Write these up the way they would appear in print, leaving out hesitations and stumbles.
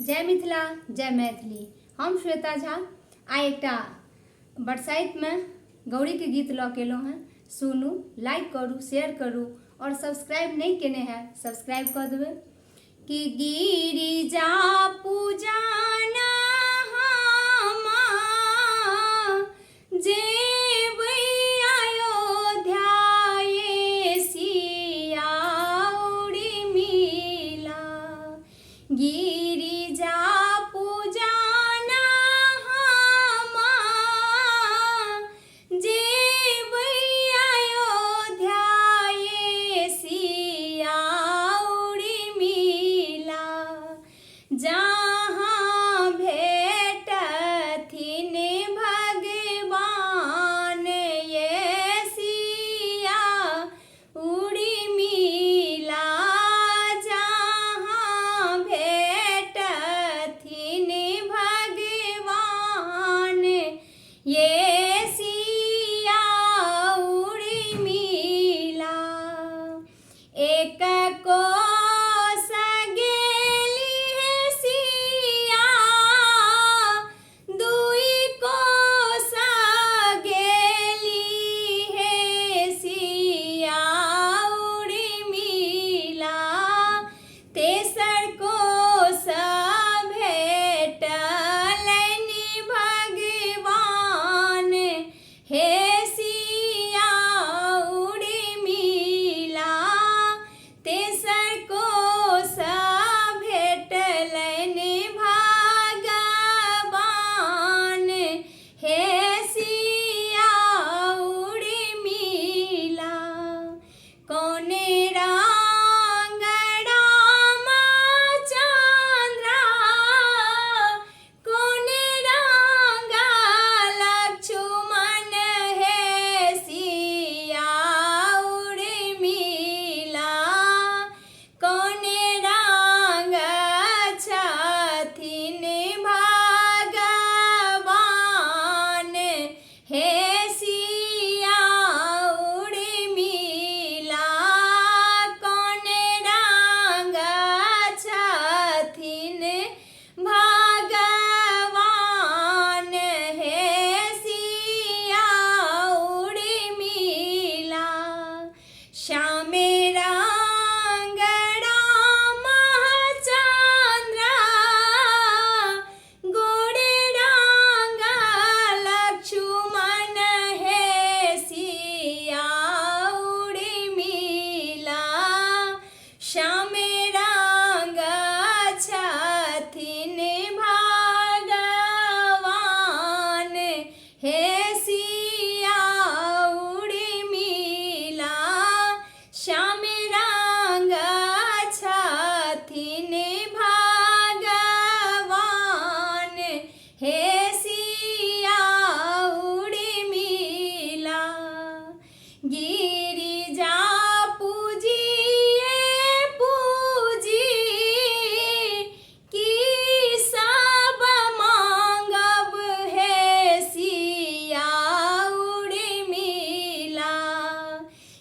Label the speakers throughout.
Speaker 1: जय मिथिला जय मैथिली। हम श्वेता झा आइ एकटा बरसाइत में गौरी के गीत लऽ के एलहुँ हैं। सुनू, लाइक करू, शेयर करू और सब्सक्राइब नहीं केने हैं सब्सक्राइब कर देबै। कि गिरिजा पूजाना जेबै अयोध्या ये सिया उड़ी मिला। गिरिजा पूजाना जेबै अयोध्या ये सिया उड़ी मिला। जहाँ भेटथिन भगवान ये सिया उड़ी मिला। जहाँ भेटथिन भगवान ये सिया उड़ी मिला। एक को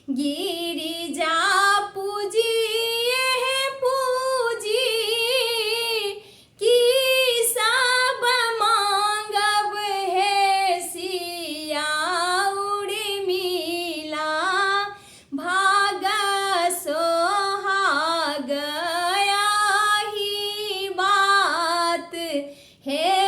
Speaker 1: गिरिजा पूजिए पूजी की सब मांगब है सिया उड़ी मिला। भाग सोहाग आही बात है